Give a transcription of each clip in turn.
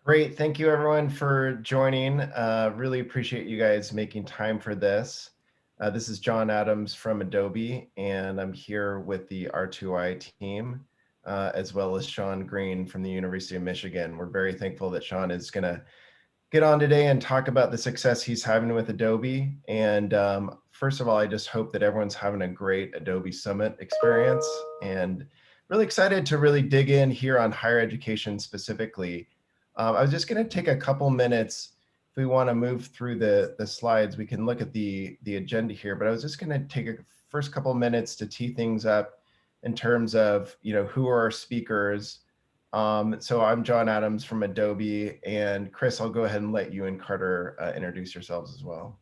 Great. Thank you everyone for joining. Really appreciate you guys making time for this. This is John Adams from Adobe, and I'm here with the R2I team, as well as Sean Green from the University of Michigan. We're very thankful that Sean is going to get on today and talk about the success he's having with Adobe. And first of all, I just hope that everyone's having a great Adobe Summit experience, and really excited to really dig in here on higher education specifically. I was just going to take a couple minutes. If we want to move through the slides, we can look at the agenda here, but I was just going to take a first couple minutes to tee things up in terms of, who are our speakers. So I'm John Adams from Adobe, and Chris, I'll go ahead and let you and Carter introduce yourselves as well.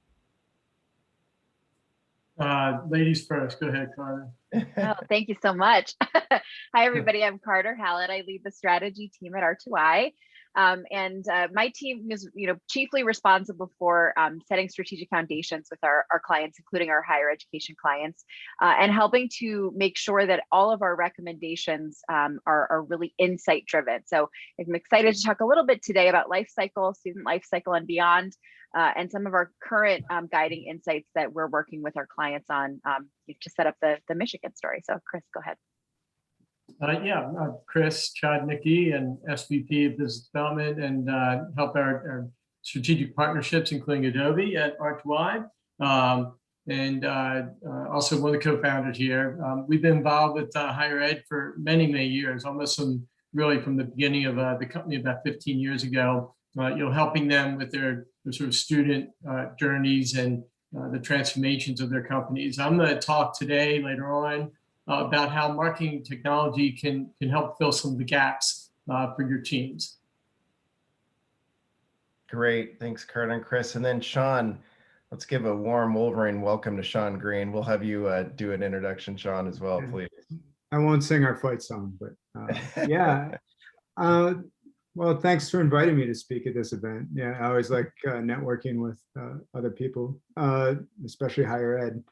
Ladies first, go ahead, Carter. Oh, thank you so much. Hi, everybody. I'm Carter Hallett. I lead the strategy team at R2I. My team is, chiefly responsible for setting strategic foundations with our clients, including our higher education clients, and helping to make sure that all of our recommendations are really insight driven. So I'm excited to talk a little bit today about life cycle, student life cycle and beyond, and some of our current guiding insights that we're working with our clients on to set up the Michigan story. So Chris, go ahead. Chris Chodnicki, and SVP of Business Development, and help our strategic partnerships, including Adobe at R2I, and also one of the co-founders here. We've been involved with higher ed for many, many years, almost really from the beginning of the company about 15 years ago, helping them with their sort of student journeys and the transformations of their companies. I'm going to talk today, later on, about how marketing technology can help fill some of the gaps for your teams. Great, thanks Carter and Chris. And then Sean, let's give a warm Wolverine welcome to Sean Green. We'll have you do an introduction, Sean, as well, please. I won't sing our fight song, but yeah. Well, thanks for inviting me to speak at this event. Yeah, I always like networking with other people, especially higher ed.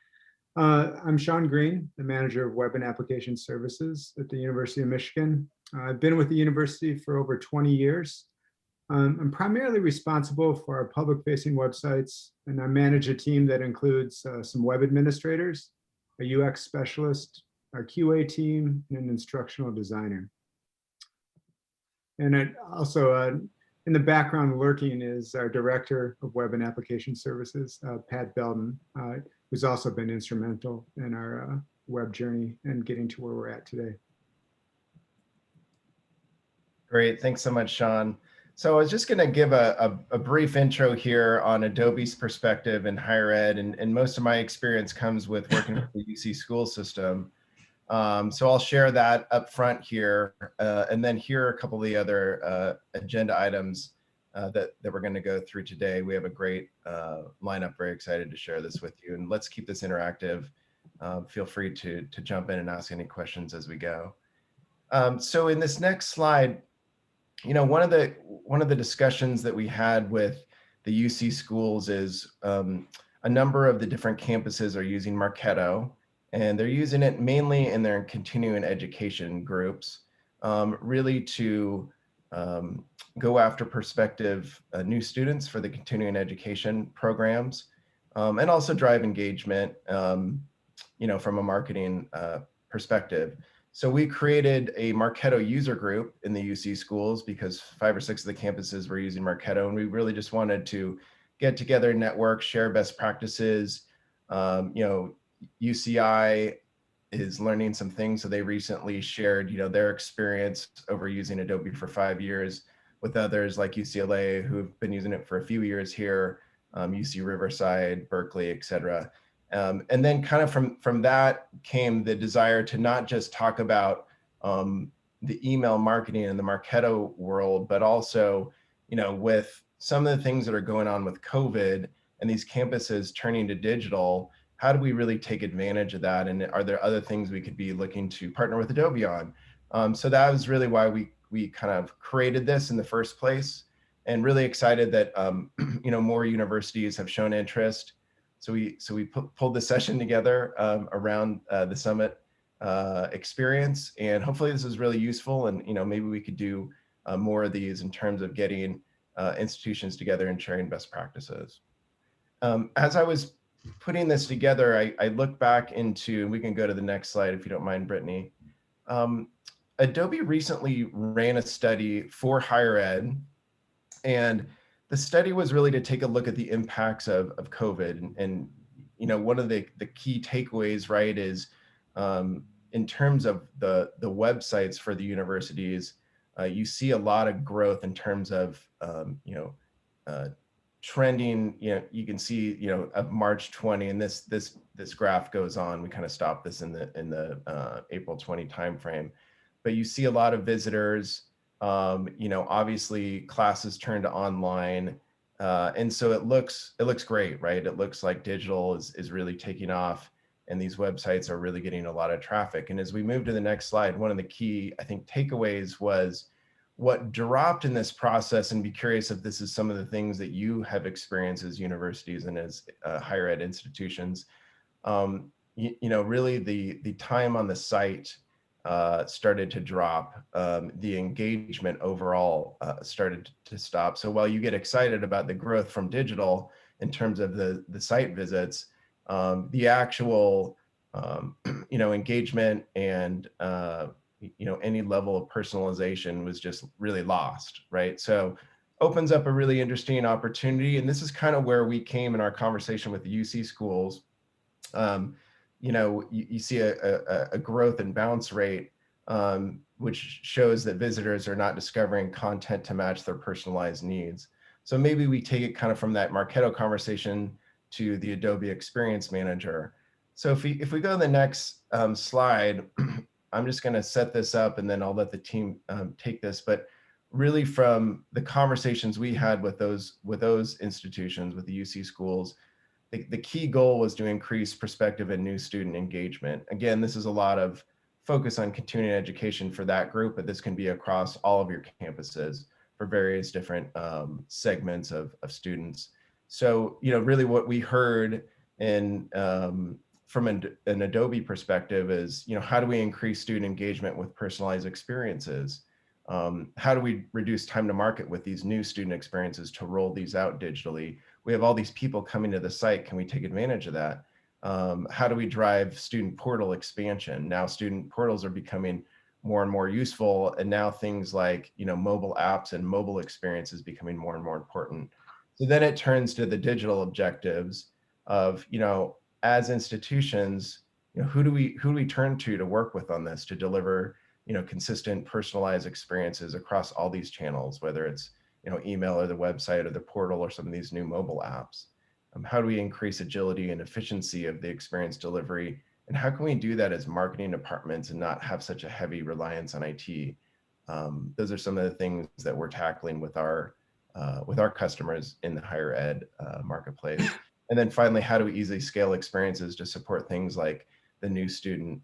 I'm Sean Green, the manager of Web and Application Services at the University of Michigan. I've been with the university for over 20 years. I'm primarily responsible for our public-facing websites, and I manage a team that includes some web administrators, a UX specialist, our QA team, and an instructional designer. And also, in the background lurking is our director of Web and Application Services, Pat Belden, who's also been instrumental in our web journey and getting to where we're at today. Great, thanks so much, Sean. So I was just going to give a brief intro here on Adobe's perspective in higher ed, and most of my experience comes with working with the UC school system. So I'll share that up front here, and then here are a couple of the other agenda items that we're going to go through today. We have a great lineup, very excited to share this with you, and let's keep this interactive. Feel free to jump in and ask any questions as we go. So in this next slide, one of the discussions that we had with the UC schools is a number of the different campuses are using Marketo, and they're using it mainly in their continuing education groups, really to go after prospective new students for the continuing education programs, and also drive engagement, from a marketing perspective. So we created a Marketo user group in the UC schools because 5 or 6 of the campuses were using Marketo, and we really just wanted to get together, network, share best practices. UCI is learning some things, so they recently shared, their experience over using Adobe for 5 years with others like UCLA who've been using it for a few years here, UC Riverside, Berkeley, et cetera. And then kind of from that came the desire to not just talk about the email marketing in the Marketo world, but also, with some of the things that are going on with COVID and these campuses turning to digital, how do we really take advantage of that? And are there other things we could be looking to partner with Adobe on? So that was really why we kind of created this in the first place, and really excited that more universities have shown interest. So we pulled the session together around the summit experience, and hopefully this is really useful. And maybe we could do more of these in terms of getting institutions together and sharing best practices. As I was putting this together, I look back into, we can go to the next slide if you don't mind, Brittany. Adobe recently ran a study for higher ed, and the study was really to take a look at the impacts of COVID. And you know, one of the key takeaways, right, is in terms of the websites for the universities, you see a lot of growth in terms of trending. You know, you can see, you know, of March 20, and this graph goes on. We kind of stopped this in the April 20 timeframe, but you see a lot of visitors. You know, obviously classes turned to online, and so it looks great, right? It looks like digital is really taking off, and these websites are really getting a lot of traffic. And as we move to the next slide, one of the key, I think, takeaways was what dropped in this process, and be curious if this is some of the things that you have experienced as universities and as higher ed institutions. You know, really the time on the site started to drop. The engagement overall started to stop. So while you get excited about the growth from digital in terms of the site visits, the actual you know, engagement and you know, any level of personalization was just really lost, right? So opens up a really interesting opportunity. And this is kind of where we came in our conversation with the UC schools. You know, you see a growth in bounce rate, which shows that visitors are not discovering content to match their personalized needs. So maybe we take it kind of from that Marketo conversation to the Adobe Experience Manager. So if we go to the next slide, I'm just going to set this up and then I'll let the team take this. But really, from the conversations we had with those institutions, with the UC schools, the key goal was to increase prospective and new student engagement. Again, this is a lot of focus on continuing education for that group, but this can be across all of your campuses for various different segments of students. So, you know, really what we heard in from an Adobe perspective is, you know, how do we increase student engagement with personalized experiences? How do we reduce time to market with these new student experiences to roll these out digitally? We have all these people coming to the site. Can we take advantage of that? How do we drive student portal expansion? Now student portals are becoming more and more useful. And now things like, you know, mobile apps and mobile experiences becoming more and more important. So then it turns to the digital objectives of, you know, as institutions, you know, who do we turn to work with on this to deliver, you know, consistent personalized experiences across all these channels, whether it's, you know, email or the website or the portal or some of these new mobile apps. How do we increase agility and efficiency of the experience delivery? And how can we do that as marketing departments and not have such a heavy reliance on IT? Those are some of the things that we're tackling with our customers in the higher ed marketplace. And then finally, how do we easily scale experiences to support things like the new student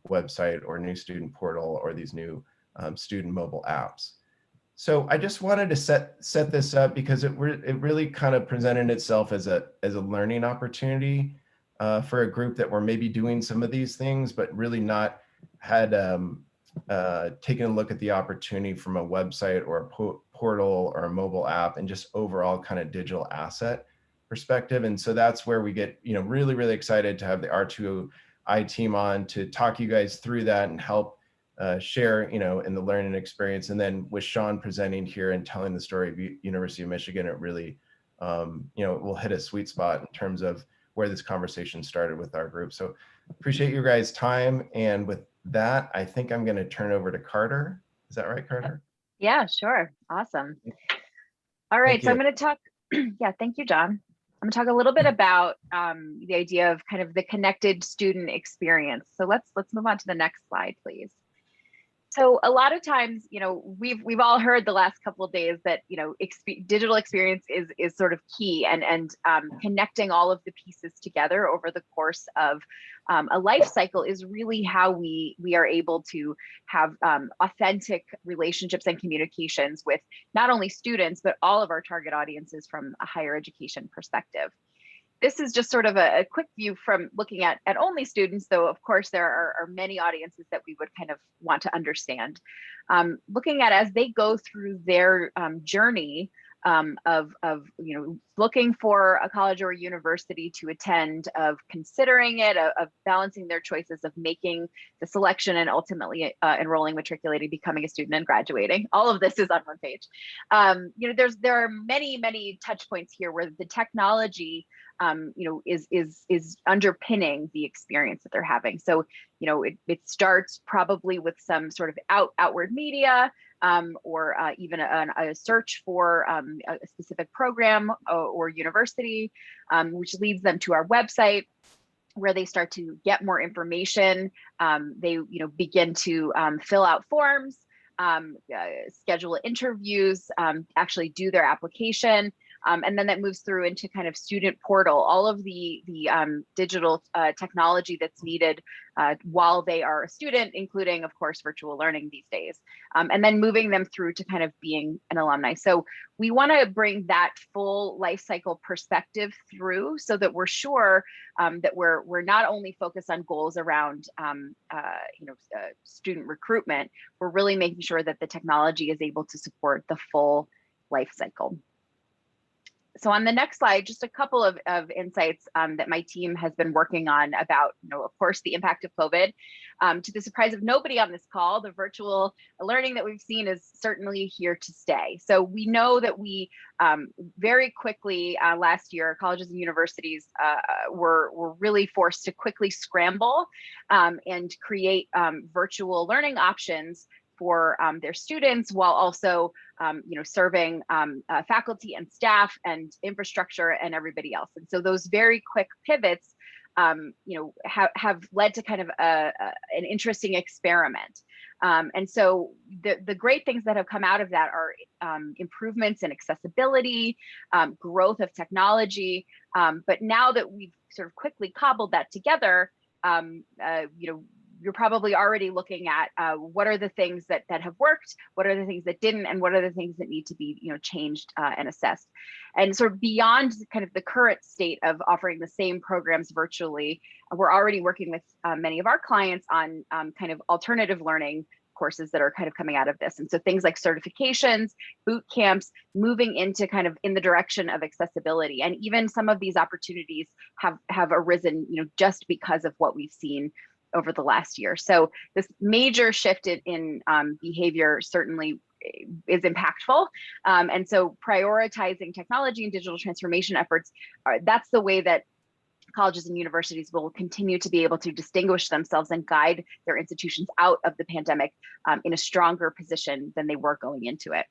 website or new student portal or these new student mobile apps? So I just wanted to set this up because it really kind of presented itself as a learning opportunity for a group that were maybe doing some of these things, but really not had taken a look at the opportunity from a website or a portal or a mobile app and just overall kind of digital asset perspective. And so that's where we get, you know, really, really excited to have the R2I team on to talk you guys through that and help share, you know, in the learning experience. And then with Sean presenting here and telling the story of University of Michigan, it really, you know, will hit a sweet spot in terms of where this conversation started with our group. So appreciate you guys' time. And with that, I think I'm going to turn over to Carter. Is that right, Carter? Yeah, sure. Awesome. All right. So I'm going to talk. Yeah, thank you, John. I'm going to talk a little bit about the idea of kind of the connected student experience. So let's move on to the next slide, please. So a lot of times, you know, we've all heard the last couple of days that, you know, digital experience is sort of key, and connecting all of the pieces together over the course of a life cycle is really how we are able to have authentic relationships and communications with not only students, but all of our target audiences from a higher education perspective. this is just sort of a quick view from looking at only students, though of course there are many audiences that we would kind of want to understand. Looking at as they go through their journey of looking for a college or a university to attend, of considering it, of balancing their choices, of making the selection and ultimately enrolling, matriculating, becoming a student and graduating. All of this is on one page. There are many touch points here where the technology is underpinning the experience that they're having. So, it starts probably with some sort of outward media, or even a search for a specific program or university, which leads them to our website, where they start to get more information. They begin to fill out forms, schedule interviews, actually do their application. And then that moves through into kind of student portal, all of the digital technology that's needed while they are a student, including, of course, virtual learning these days, and then moving them through to kind of being an alumni. So we want to bring that full life cycle perspective through, so that we're sure that we're not only focused on goals around student recruitment, we're really making sure that the technology is able to support the full life cycle. So on the next slide, just a couple of insights that my team has been working on about, of course, the impact of COVID. To the surprise of nobody on this call, the virtual learning that we've seen is certainly here to stay. So we know that we very quickly last year, colleges and universities were really forced to quickly scramble and create virtual learning options for their students, while also serving faculty and staff and infrastructure and everybody else. And so those very quick pivots have led to kind of an interesting experiment. And so the great things that have come out of that are improvements in accessibility, growth of technology. But now that we've sort of quickly cobbled that together, you're probably already looking at what are the things that have worked, what are the things that didn't, and what are the things that need to be changed and assessed. And sort of beyond kind of the current state of offering the same programs virtually, we're already working with many of our clients on kind of alternative learning courses that are kind of coming out of this. And so things like certifications, boot camps, moving into kind of in the direction of accessibility. And even some of these opportunities have arisen, just because of what we've seen over the last year. So this major shift in behavior certainly is impactful. And so prioritizing technology and digital transformation efforts, that's the way that colleges and universities will continue to be able to distinguish themselves and guide their institutions out of the pandemic in a stronger position than they were going into it.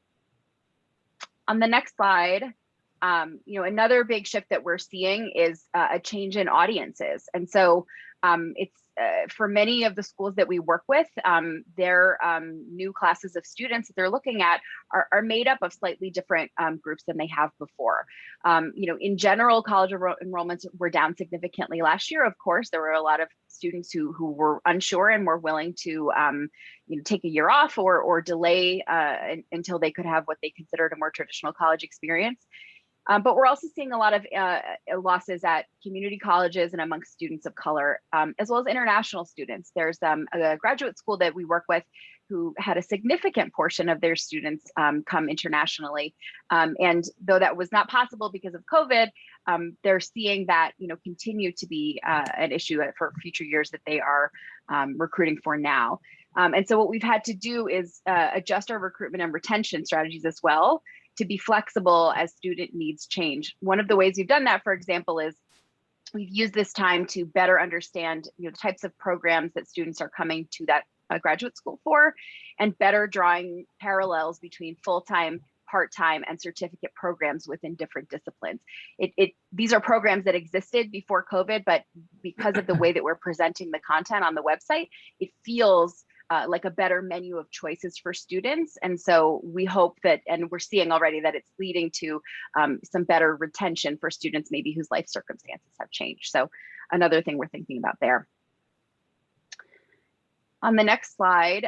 On the next slide, another big shift that we're seeing is a change in audiences. And so it's for many of the schools that we work with, their new classes of students that they're looking at are made up of slightly different groups than they have before. In general, college enrollments were down significantly last year. Of course, there were a lot of students who were unsure and were willing to take a year off or delay until they could have what they considered a more traditional college experience. But we're also seeing a lot of losses at community colleges and amongst students of color, as well as international students. There's a graduate school that we work with who had a significant portion of their students come internationally. And though that was not possible because of COVID, they're seeing that continue to be an issue for future years that they are recruiting for now. And so what we've had to do is adjust our recruitment and retention strategies as well, to be flexible as student needs change. One of the ways we've done that, for example, is we've used this time to better understand the types of programs that students are coming to that graduate school for, and better drawing parallels between full-time, part-time, and certificate programs within different disciplines. These are programs that existed before COVID, but because of the way that we're presenting the content on the website, it feels like a better menu of choices for students. And so we hope that, and we're seeing already that it's leading to some better retention for students maybe whose life circumstances have changed. So another thing we're thinking about there. On the next slide,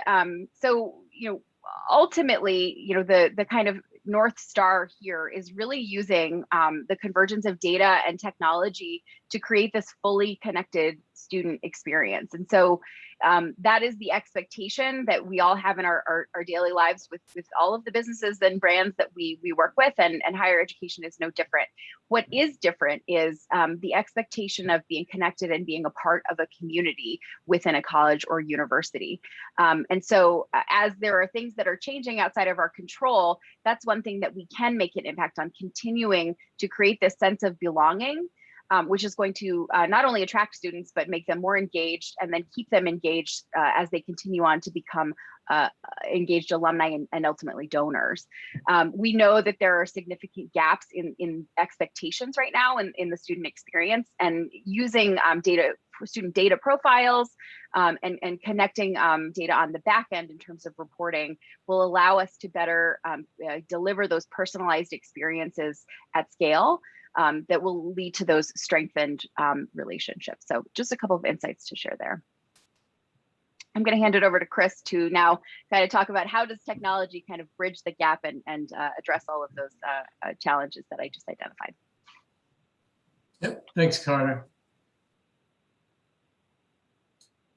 ultimately, the kind of North Star here is really using the convergence of data and technology to create this fully connected student experience. And so that is the expectation that we all have in our daily lives with all of the businesses and brands that we work with, and higher education is no different. What is different is the expectation of being connected and being a part of a community within a college or university. And so as there are things that are changing outside of our control, that's one thing that we can make an impact on, continuing to create this sense of belonging, which is going to not only attract students, but make them more engaged, and then keep them engaged as they continue on to become engaged alumni and ultimately donors. We know that there are significant gaps in expectations right now in the student experience, and using student data profiles and connecting data on the back end in terms of reporting will allow us to better deliver those personalized experiences at scale. That will lead to those strengthened relationships. So just a couple of insights to share there. I'm going to hand it over to Chris to now kind of talk about how does technology kind of bridge the gap and address all of those challenges that I just identified. Yep, thanks, Carter.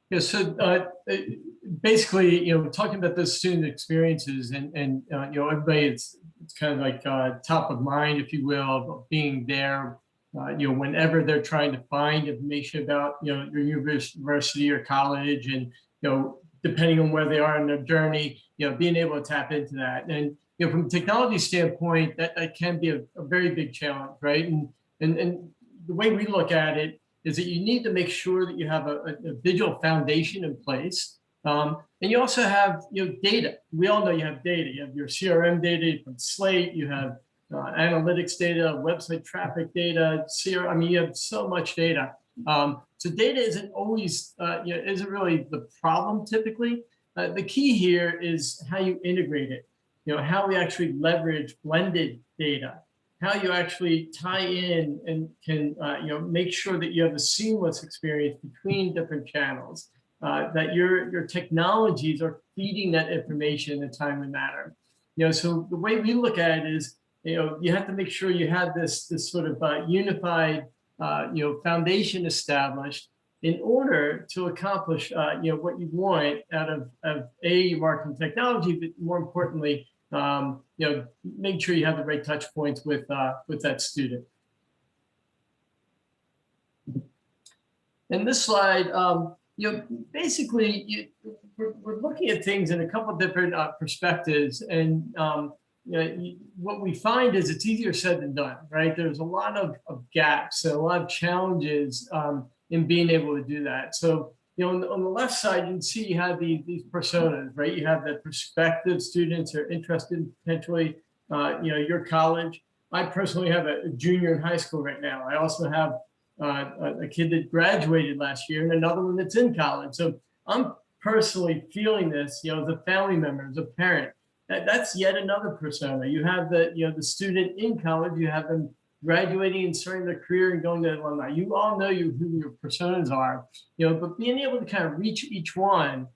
Yeah, so basically, talking about those student experiences, and everybody, it's kind of like top of mind, if you will, of being there, whenever they're trying to find information about, your university or college, and, depending on where they are in their journey, being able to tap into that. And, from a technology standpoint, that can be a very big challenge, right? And the way we look at it is that you need to make sure that you have a digital foundation in place. And you also have data. We all know you have data. You have your CRM data from Slate, you have analytics data, website traffic data, you have so much data. So data isn't always, isn't really the problem typically. The key here is how you integrate it, how we actually leverage blended data, how you actually tie in and can make sure that you have a seamless experience between different channels, that your technologies are feeding that information in a timely manner. So the way we look at it is, you have to make sure you have this sort of unified foundation established in order to accomplish what you want out of marketing technology, but more importantly, make sure you have the right touch points with that student. In this slide, basically, we're looking at things in a couple different perspectives, and what we find is it's easier said than done, right? There's a lot of gaps and a lot of challenges in being able to do that. So, on the left side, you can see you have these personas, right? You have the prospective students who are interested in potentially, your college. I personally have a junior in high school right now. I also have a kid that graduated last year and another one that's in college. So I'm personally feeling this, as a family member, as a parent. That's yet another persona. You have the student in college. You have them graduating and starting their career and going to alumni. You all know who your personas are, but being able to kind of reach each one,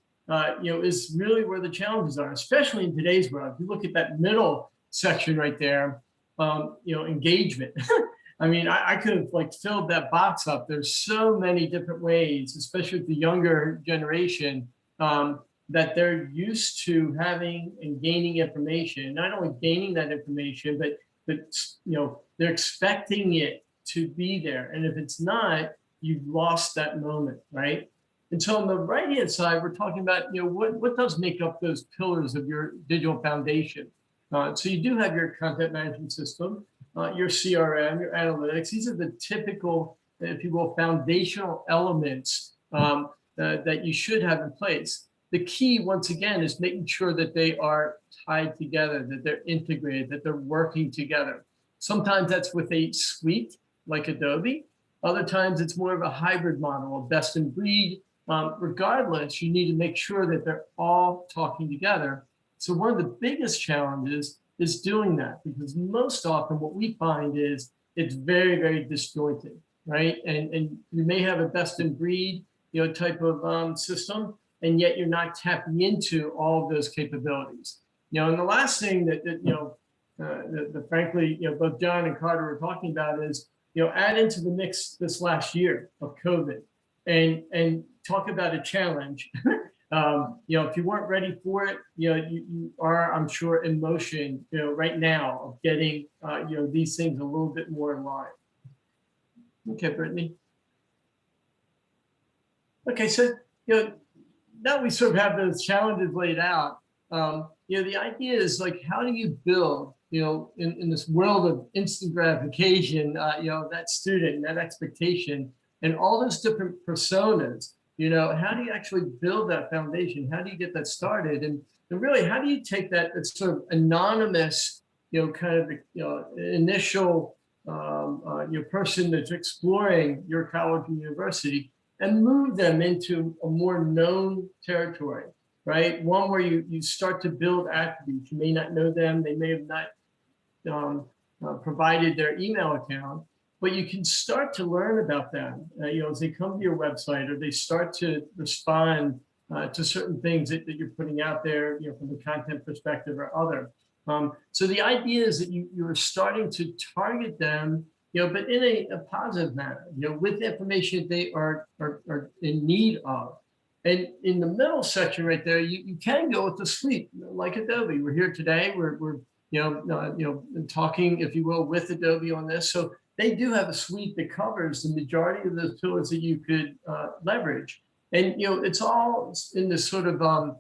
is really where the challenges are, especially in today's world. If you look at that middle section right there, engagement. I mean, I could have filled that box up. There's so many different ways, especially with the younger generation, that they're used to having and gaining information, not only gaining that information, but they're expecting it to be there. And if it's not, you've lost that moment, right? And so on the right-hand side, we're talking about, what does make up those pillars of your digital foundation? So you do have your content management system, your CRM, your analytics. These are the typical, if you will, foundational elements that you should have in place. The key, once again, is making sure that they are tied together, that they're integrated, that they're working together. Sometimes that's with a suite like Adobe. Other times it's more of a hybrid model, a best in breed. Regardless, you need to make sure that they're all talking together. So one of the biggest challenges is doing that, because most often what we find is it's very, very disjointed, right? And you may have a best in breed, type of system, and yet you're not tapping into all of those capabilities. And the last thing that frankly, both John and Carter were talking about is, add into the mix this last year of COVID, and talk about a challenge. If you weren't ready for it, you are, I'm sure, in motion, right now of getting, these things a little bit more in line. Okay, Brittany. Okay, so, now we sort of have those challenges laid out. The idea is like, how do you build, in this world of instant gratification, that student, that expectation, and all those different personas, how do you actually build that foundation? How do you get that started? And really, how do you take that sort of anonymous, kind of, initial, person that's exploring your college and university, and move them into a more known territory, right? One where you start to build attributes. You may not know them. They may have not provided their email account, but you can start to learn about them, as they come to your website, or they start to respond to certain things that you're putting out there, from the content perspective or other. So the idea is that you're starting to target them, but in a positive manner, with information they are in need of. And in the middle section right there, you can go with the suite, like Adobe. We're here today. We're talking, if you will, with Adobe on this. So they do have a suite that covers the majority of those pillars that you could leverage. And it's all in this sort of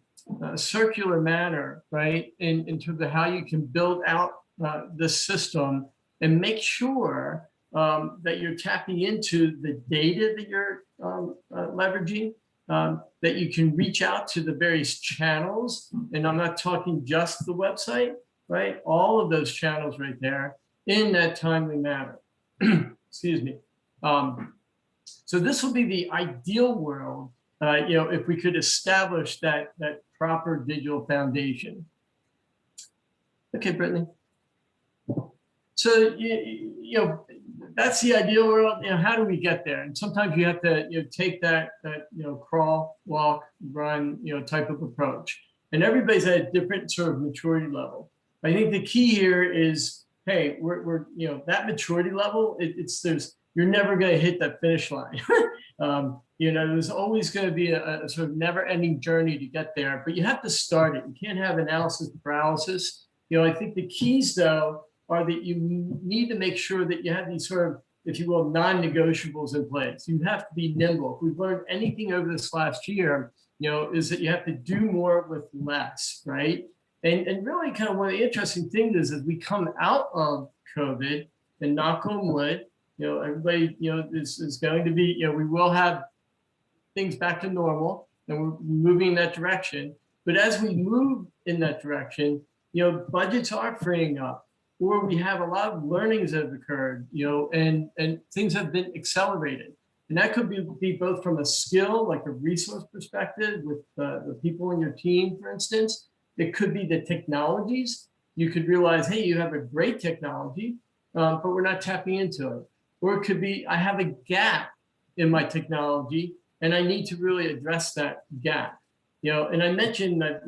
circular manner, right? In terms of how you can build out the system and make sure that you're tapping into the data that you're leveraging, that you can reach out to the various channels. And I'm not talking just the website, right? All of those channels right there in that timely manner. Excuse me. So this will be the ideal world, if we could establish that proper digital foundation. Okay, Brittany. So, that's the ideal world. How do we get there? And sometimes you have to, take that crawl, walk, run, type of approach. And everybody's at a different sort of maturity level. I think the key here is, hey, we're that maturity level. You're never going to hit that finish line. There's always going to be a sort of never-ending journey to get there, but you have to start it. You can't have analysis paralysis. I think the keys, though, are that you need to make sure that you have these sort of, if you will, non-negotiables in place. You have to be nimble. If we've learned anything over this last year, is that you have to do more with less, right? And really kind of one of the interesting things is, as we come out of COVID, and knock on wood, everybody, is going to be, we will have things back to normal, and we're moving in that direction. But as we move in that direction, budgets are freeing up, or we have a lot of learnings that have occurred, and things have been accelerated. And that could be both from a skill, like a resource perspective with the people in your team, for instance. It could be the technologies. You could realize, hey, you have a great technology, but we're not tapping into it. Or it could be, I have a gap in my technology, and I need to really address that gap. And I mentioned that,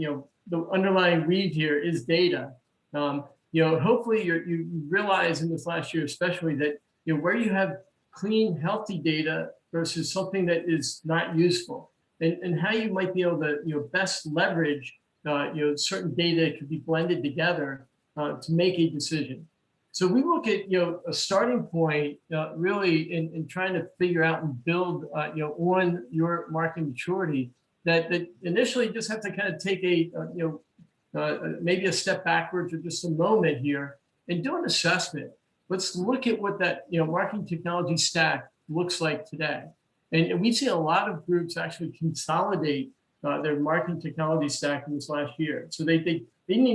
the underlying weave here is data. Hopefully you realize in this last year, especially, that, where you have clean, healthy data versus something that is not useful, and how you might be able to, best leverage, certain data could be blended together to make a decision. So we look at, a starting point, really in trying to figure out and build, on your marketing maturity, that initially just have to kind of take maybe a step backwards or just a moment here and do an assessment. Let's look at what that, marketing technology stack looks like today. And we see a lot of groups actually consolidate their marketing technology stack in this last year. So they did an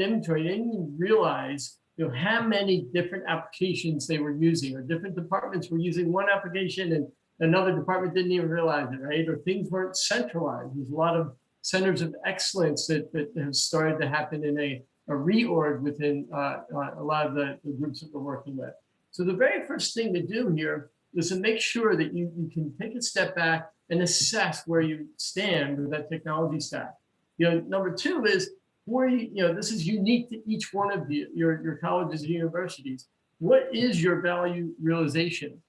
inventory. They didn't even realize, how many different applications they were using, or different departments were using one application and another department didn't even realize it, right? Or things weren't centralized. There's a lot of centers of excellence that have started to happen in a reorg within a lot of the groups that we're working with. So the very first thing to do here is to make sure that you can take a step back, and, and, and, and, and, and, and, and, and, and, and, and, and, and, and, and, and, and, and assess where you stand with that technology stack. Number two is, hey, this is unique to each one of your colleges and universities. What is your value realization?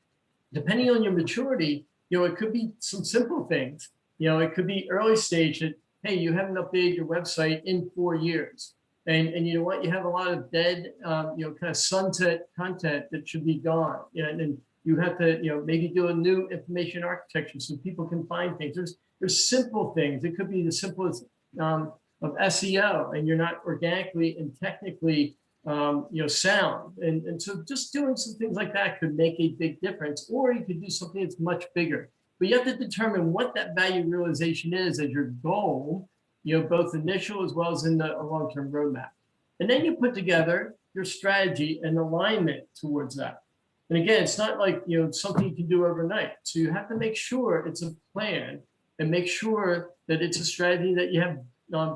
Depending on your maturity, it could be some simple things. It could be early stage that, hey, you haven't updated your website in 4 years. And you know what, you have a lot of dead, kind of sunset content that should be gone. And you have to, maybe do a new information architecture so people can find things. There's simple things. It could be the simplest of SEO, and you're not organically and technically sound. And so just doing some things like that could make a big difference, or you could do something that's much bigger. But you have to determine what that value realization is as your goal, both initial as well as in the long-term roadmap. And then you put together your strategy and alignment towards that. And again, it's not like, something you can do overnight. So you have to make sure it's a plan and make sure that it's a strategy that you have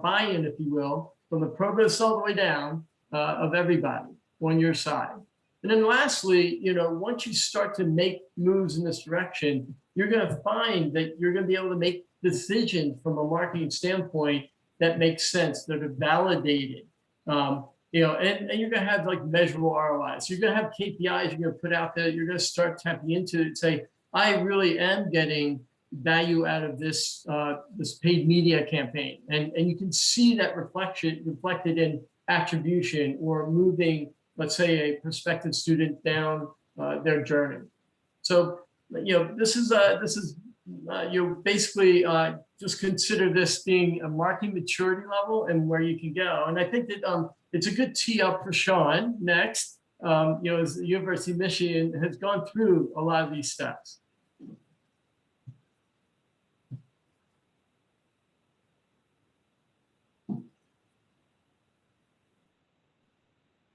buy-in, if you will, from the provost all the way down of everybody on your side. And then lastly, once you start to make moves in this direction, you're going to find that you're going to be able to make decisions from a marketing standpoint that makes sense, that are validated. And you're going to have like measurable ROIs. So you're going to have KPIs you're going to put out there. You're going to start tapping into it and say, I really am getting value out of this this paid media campaign. And you can see that reflected in attribution or moving, let's say, a prospective student down their journey. So, this is basically just consider this being a marketing maturity level and where you can go. And I think that it's a good tee up for Sean next. As the University of Michigan has gone through a lot of these steps.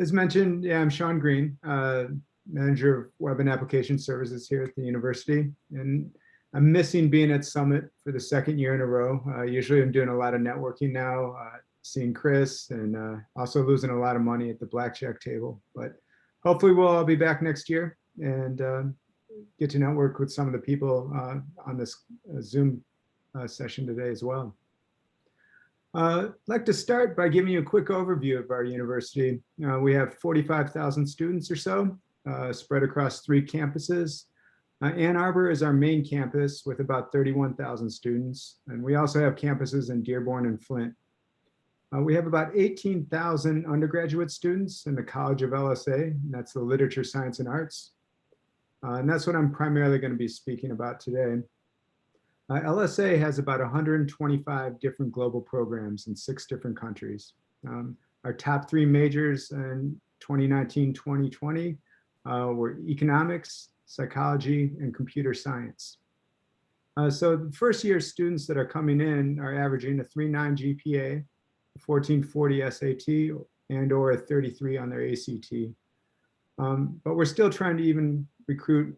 As mentioned, yeah, I'm Sean Green, Manager of Web and Application Services here at the university. And I'm missing being at Summit for the second year in a row. Usually I'm doing a lot of networking now, seeing Chris, and also losing a lot of money at the blackjack table. But hopefully we'll all be back next year and get to network with some of the people on this Zoom session today as well. I'd like to start by giving you a quick overview of our university. We have 45,000 students or so spread across 3 campuses. Ann Arbor is our main campus with about 31,000 students. And we also have campuses in Dearborn and Flint. We have about 18,000 undergraduate students in the College of LSA, and that's the Literature, Science, and Arts. And that's what I'm primarily going to be speaking about today. LSA has about 125 different global programs in 6 different countries. Our top 3 majors in 2019-2020 were economics, psychology, and computer science. So the first year students that are coming in are averaging a 3.9 GPA, a 1440 SAT, and or a 33 on their ACT. But we're still trying to even recruit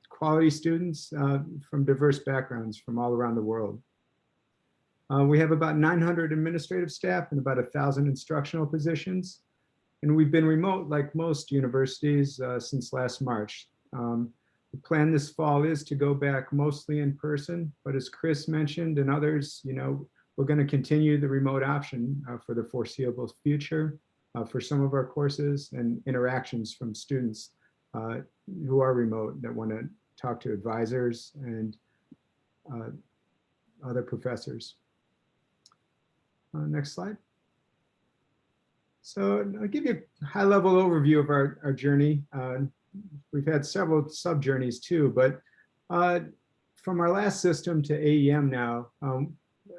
quality students from diverse backgrounds from all around the world. We have about 900 administrative staff and about 1,000 instructional positions. And we've been remote like most universities since last March. The plan this fall is to go back mostly in person, but as Chris mentioned and others, we're going to continue the remote option for the foreseeable future for some of our courses and interactions from students who are remote that want to talk to advisors and other professors. Next slide. So I'll give you a high-level overview of our journey. We've had several sub-journeys too, but from our last system to AEM now,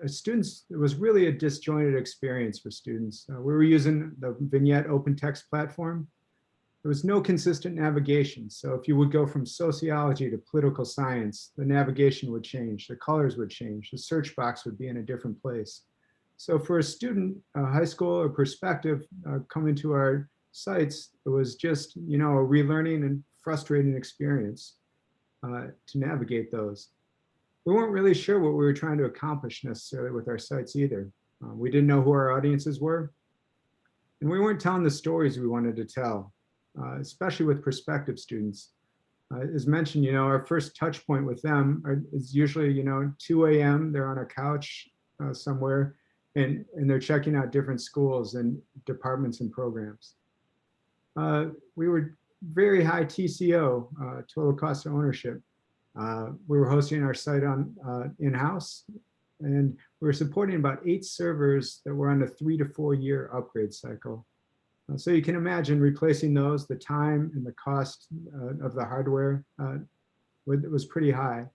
students, it was really a disjointed experience for students. We were using the Vignette open text platform. There was no consistent navigation. So if you would go from sociology to political science, the navigation would change, the colors would change, the search box would be in a different place. So for a student, high school or prospective coming to our sites, it was just, a relearning and frustrating experience to navigate those. We weren't really sure what we were trying to accomplish necessarily with our sites either. We didn't know who our audiences were, and we weren't telling the stories we wanted to tell, especially with prospective students. As mentioned, our first touch point with them is usually, 2 a.m. They're on a couch somewhere, and they're checking out different schools and departments and programs. We were very high TCO, total cost of ownership. We were hosting our site on in-house, and we were supporting about 8 servers that were on a 3 to 4 year upgrade cycle. So you can imagine replacing those, the time and the cost of the hardware was pretty high.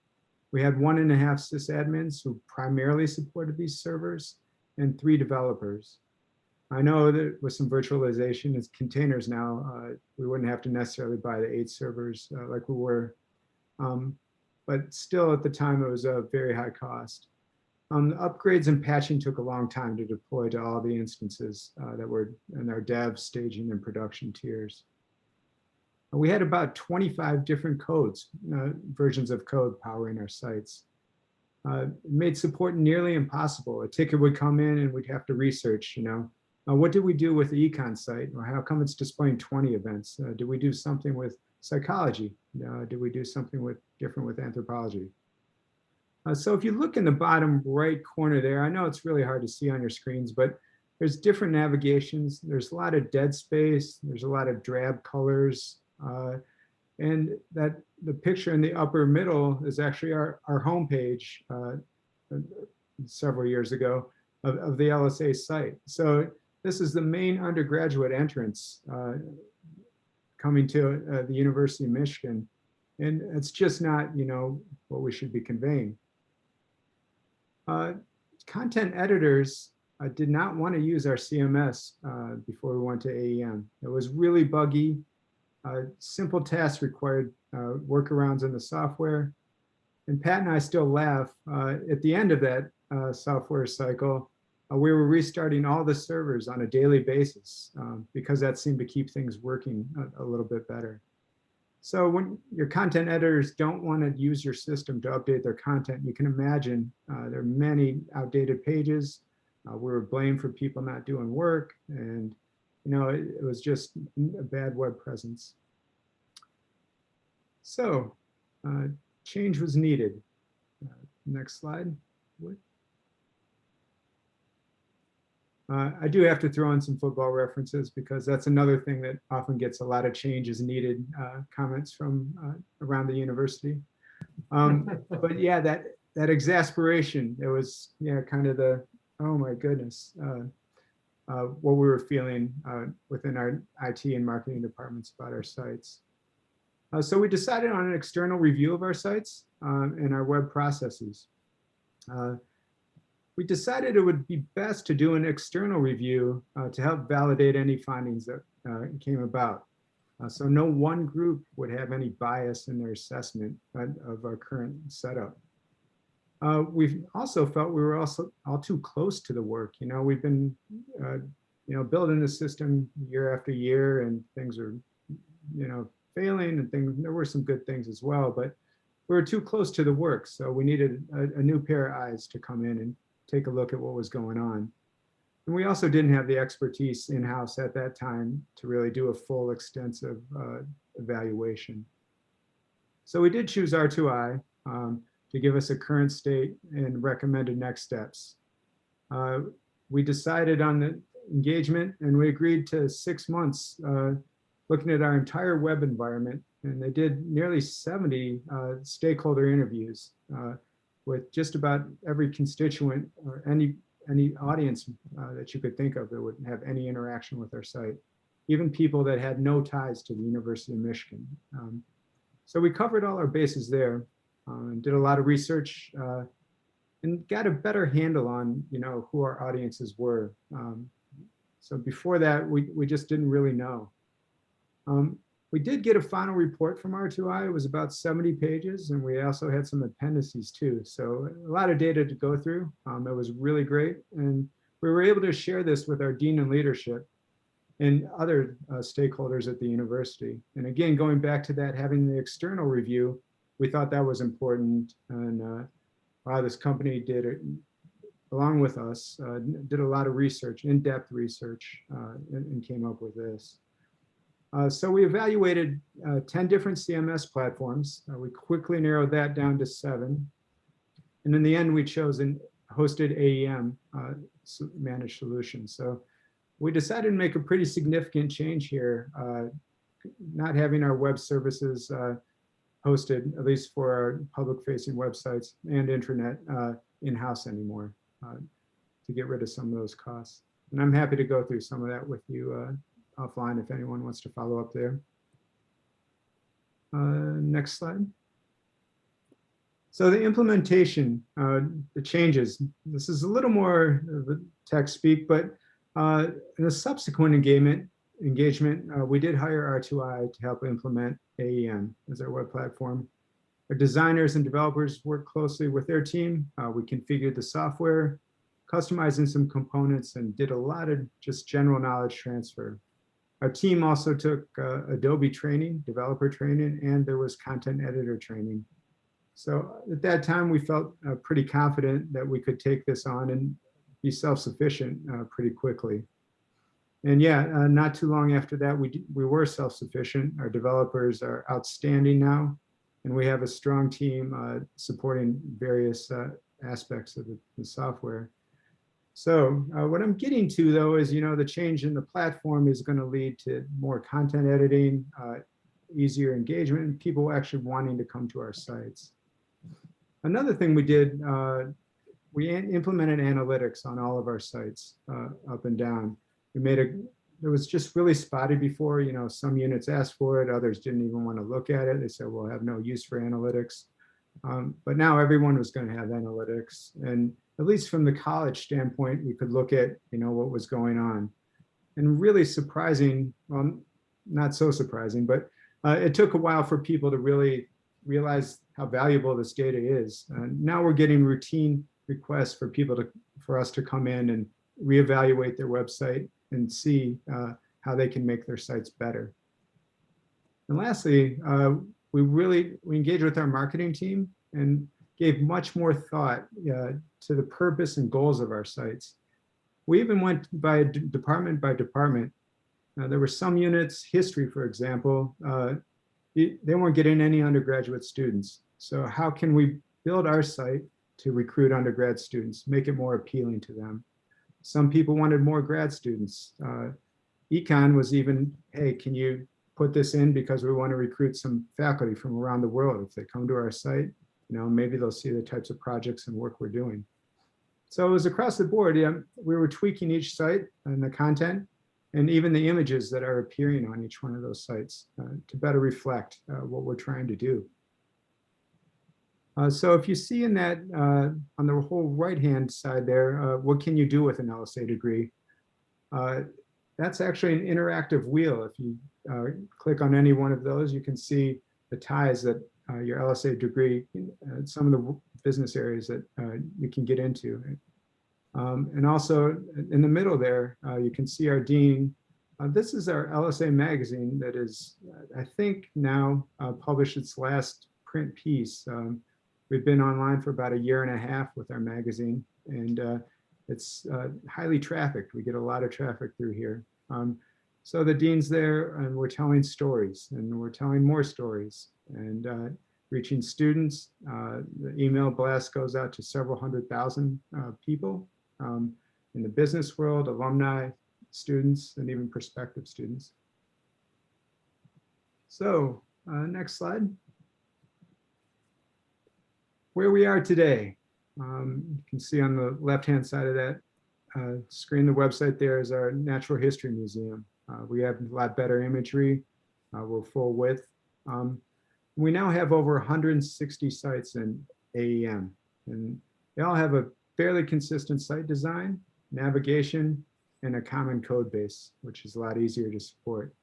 We had 1.5 sysadmins who primarily supported these servers and 3 developers. I know that with some virtualization as containers now, we wouldn't have to necessarily buy the 8 servers like we were. But still at the time, it was a very high cost. The upgrades and patching took a long time to deploy to all the instances that were in our dev, staging, and production tiers. We had about 25 different codes, versions of code powering our sites. It made support nearly impossible. A ticket would come in and we'd have to research, what did we do with the econ site? Or how come it's displaying 20 events? Did we do something with psychology? Did we do something different with anthropology? So if you look in the bottom right corner there, I know it's really hard to see on your screens, but there's different navigations. There's a lot of dead space. There's a lot of drab colors. And that the picture in the upper middle is actually our homepage several years ago of the LSA site. So this is the main undergraduate entrance coming to the University of Michigan. And it's just not, what we should be conveying. Content editors did not want to use our CMS before we went to AEM. It was really buggy. Simple tasks required workarounds in the software. And Pat and I still laugh. At the end of that software cycle, we were restarting all the servers on a daily basis because that seemed to keep things working a little bit better. So when your content editors don't want to use your system to update their content, you can imagine there are many outdated pages. We were blamed for people not doing work, and it was just a bad web presence. So change was needed. Next slide. I do have to throw in some football references because that's another thing that often gets a lot of change is needed comments from around the university. But yeah, that exasperation, it was kind of the, oh my goodness, what we were feeling within our IT and marketing departments about our sites. So we decided on an external review of our sites and our web processes. We decided it would be best to do an external review to help validate any findings that came about. So no one group would have any bias in their assessment of our current setup. We've also felt we were also all too close to the work. We've been building the system year after year, and things are failing, and there were some good things as well, but we were too close to the work. So we needed a new pair of eyes to come in and take a look at what was going on. And we also didn't have the expertise in-house at that time to really do a full extensive evaluation. So we did choose R2I to give us a current state and recommended next steps. We decided on the engagement, and we agreed to 6 months looking at our entire web environment, and they did nearly 70 stakeholder interviews with just about every constituent or any audience that you could think of that would have any interaction with our site, even people that had no ties to the University of Michigan. So we covered all our bases there and did a lot of research and got a better handle on who our audiences were. So before that, we just didn't really know. We did get a final report from R2I. It was about 70 pages, and we also had some appendices too. So a lot of data to go through. It was really great. And we were able to share this with our dean and leadership and other stakeholders at the university. And again, going back to that, having the external review, we thought that was important. And wow, this company did it along with us, did a lot of research, in-depth research, and came up with this. So we evaluated 10 different CMS platforms. We quickly narrowed that down to 7. And in the end, we chose hosted AEM managed solutions. So we decided to make a pretty significant change here, not having our web services hosted, at least for our public-facing websites and intranet, in-house anymore, to get rid of some of those costs. And I'm happy to go through some of that with you offline if anyone wants to follow up there. Next slide. So the implementation, the changes, this is a little more of a tech speak, but in a subsequent engagement, we did hire R2I to help implement AEM as our web platform. Our designers and developers worked closely with their team. We configured the software, customizing some components, and did a lot of just general knowledge transfer. Our team also took Adobe training, developer training, and there was content editor training. So at that time, we felt pretty confident that we could take this on and be self-sufficient pretty quickly. And yeah, not too long after that, we were self-sufficient. Our developers are outstanding now, and we have a strong team supporting various aspects of the software. So what I'm getting to, though, is, the change in the platform is going to lead to more content editing, easier engagement, and people actually wanting to come to our sites. Another thing we did, we implemented analytics on all of our sites, up and down. It was just really spotty before, some units asked for it, others didn't even want to look at it. They said, we'll have no use for analytics. But now everyone was going to have analytics. And at least from the college standpoint, we could look at, what was going on. And really surprising, well, not so surprising, but it took a while for people to really realize how valuable this data is. Now we're getting routine requests for us to come in and reevaluate their website and see how they can make their sites better. And lastly, we engaged with our marketing team and gave much more thought to the purpose and goals of our sites. We even went by department. There were some units, history, for example, they weren't getting any undergraduate students. So how can we build our site to recruit undergrad students, make it more appealing to them? Some people wanted more grad students. Econ was even, hey, can you put this in because we want to recruit some faculty from around the world. If they come to our site, maybe they'll see the types of projects and work we're doing. So it was across the board. Yeah, we were tweaking each site and the content and even the images that are appearing on each one of those sites to better reflect what we're trying to do. So if you see in that, on the whole right-hand side there, what can you do with an LSA degree? That's actually an interactive wheel. If you click on any one of those, you can see the ties that your LSA degree, some of the business areas that you can get into. And also in the middle there, you can see our dean. This is our LSA magazine that is, I think now published its last print piece. We've been online for about 1.5 years with our magazine, and it's highly trafficked. We get a lot of traffic through here. So the dean's there, and we're telling stories, and we're telling more stories, and reaching students. The email blast goes out to several 100,000 people in the business world, alumni, students, and even prospective students. So next slide. Where we are today. You can see on the left-hand side of that screen, the website there is our Natural History Museum. We have a lot better imagery. We're full width. We now have over 160 sites in AEM, and they all have a fairly consistent site design, navigation, and a common code base, which is a lot easier to support.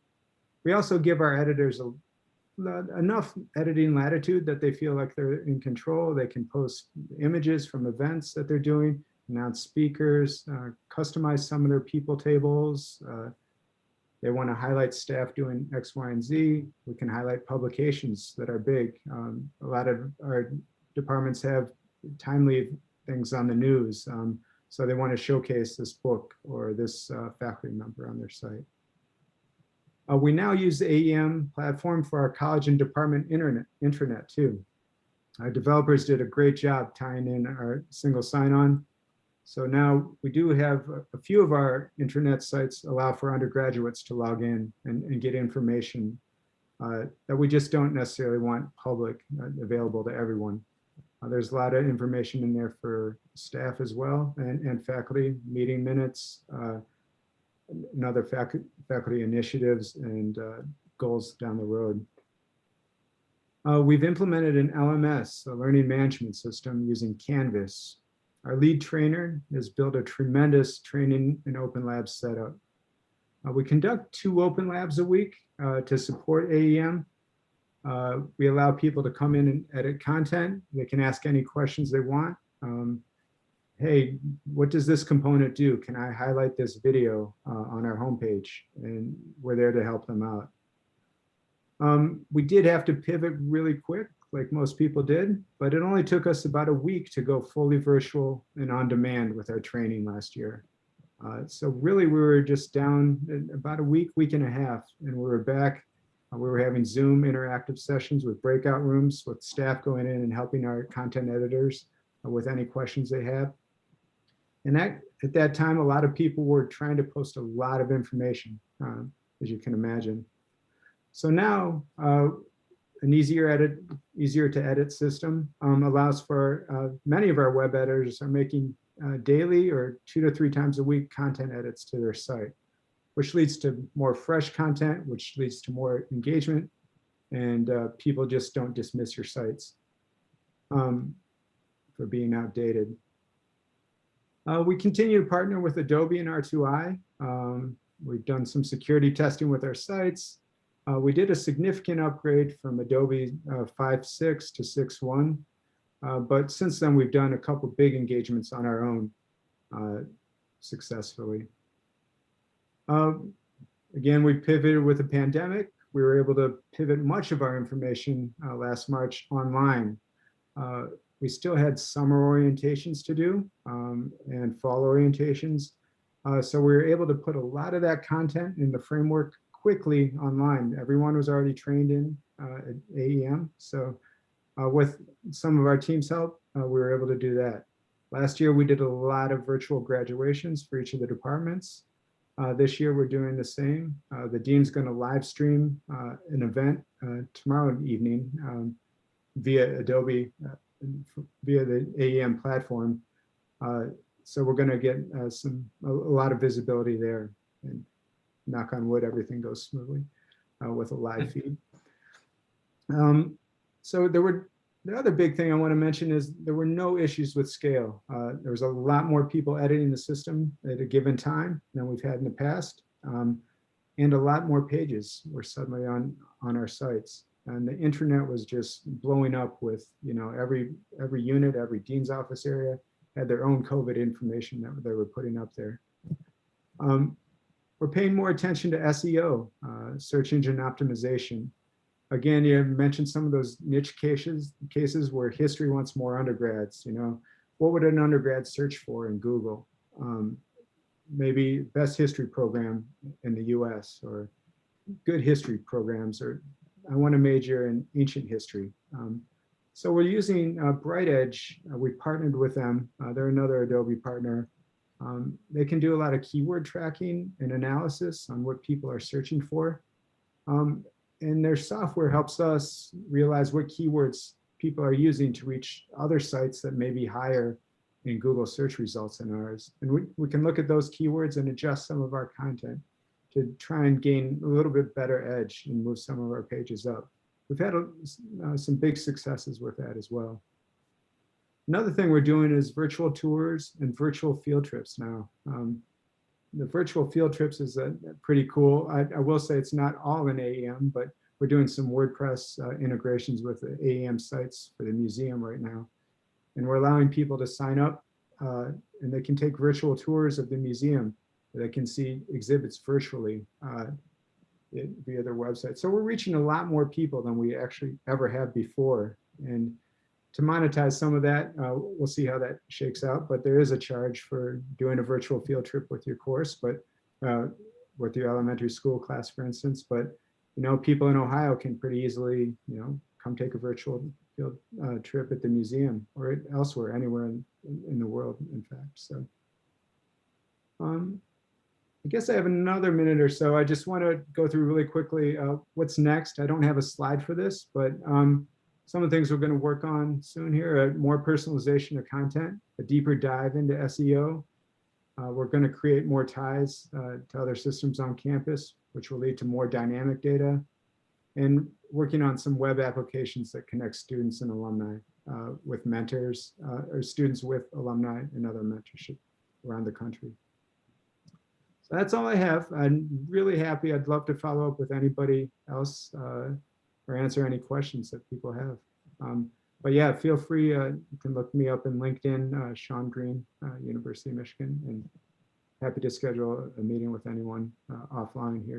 We also give our editors enough editing latitude that they feel like they're in control. They can post images from events that they're doing, announce speakers, customize some of their people tables. They want to highlight staff doing X, Y, and Z. We can highlight publications that are big. A lot of our departments have timely things on the news. So they want to showcase this book or this faculty member on their site. We now use the AEM platform for our college and department intranet too. Our developers did a great job tying in our single sign-on So now we do have a few of our internet sites allow for undergraduates to log in and get information that we just don't necessarily want public, available to everyone. There's a lot of information in there for staff as well, and faculty, meeting minutes, and other faculty initiatives and goals down the road. We've implemented an LMS, a learning management system, using Canvas. Our lead trainer has built a tremendous training and open lab setup. We conduct 2 open labs a week to support AEM. We allow people to come in and edit content. They can ask any questions they want. Hey, what does this component do? Can I highlight this video on our homepage? And we're there to help them out. We did have to pivot really quick, like most people did, but it only took us about a week to go fully virtual and on demand with our training last year. So really, we were just down about a week and a half, and we were back. We were having Zoom interactive sessions with breakout rooms, with staff going in and helping our content editors with any questions they have. And at that time, a lot of people were trying to post a lot of information, as you can imagine. So now, an easier to edit system allows for many of our web editors are making daily or 2 to 3 times a week content edits to their site, which leads to more fresh content, which leads to more engagement, and people just don't dismiss your sites for being outdated. We continue to partner with Adobe and R2I. We've done some security testing with our sites. We did a significant upgrade from Adobe 5.6 to 6.1. But since then, we've done a couple big engagements on our own successfully. Again, we pivoted with the pandemic. We were able to pivot much of our information last March online. We still had summer orientations to do and fall orientations. So we were able to put a lot of that content in the framework quickly online. Everyone was already trained in at AEM. So with some of our team's help, we were able to do that. Last year, we did a lot of virtual graduations for each of the departments. This year, we're doing the same. The dean's going to live stream an event tomorrow evening via Adobe, via the AEM platform. So we're going to get a lot of visibility there. And knock on wood, everything goes smoothly with a live feed. So the other big thing I want to mention is there were no issues with scale. There was a lot more people editing the system at a given time than we've had in the past. And a lot more pages were suddenly on our sites. And the internet was just blowing up with, every unit, every dean's office area had their own COVID information that they were putting up there. We're paying more attention to SEO, search engine optimization. Again, you mentioned some of those niche cases where history wants more undergrads. What would an undergrad search for in Google? Maybe best history program in the US, or good history programs, or I want to major in ancient history. So we're using Bright Edge. We partnered with them. They're another Adobe partner. They can do a lot of keyword tracking and analysis on what people are searching for. And their software helps us realize what keywords people are using to reach other sites that may be higher in Google search results than ours. And we can look at those keywords and adjust some of our content to try and gain a little bit better edge and move some of our pages up. We've had some big successes with that as well. Another thing we're doing is virtual tours and virtual field trips now. The virtual field trips is pretty cool. I will say it's not all in AEM, but we're doing some WordPress integrations with the AEM sites for the museum right now. And we're allowing people to sign up and they can take virtual tours of the museum. They can see exhibits virtually via their website. So we're reaching a lot more people than we actually ever have before. And to monetize some of that, we'll see how that shakes out, but there is a charge for doing a virtual field trip with your course, but with your elementary school class, for instance. But people in Ohio can pretty easily, come take a virtual field trip at the museum or elsewhere, anywhere in the world, in fact. So I guess I have another minute or so. I just want to go through really quickly what's next. I don't have a slide for this, but some of the things we're going to work on soon here, more personalization of content, a deeper dive into SEO. We're going to create more ties to other systems on campus, which will lead to more dynamic data, and working on some web applications that connect students and alumni with mentors or students with alumni and other mentorship around the country. So that's all I have. I'm really happy. I'd love to follow up with anybody else or answer any questions that people have. But yeah, feel free. You can look me up in LinkedIn, Sean Green, University of Michigan, and happy to schedule a meeting with anyone offline here.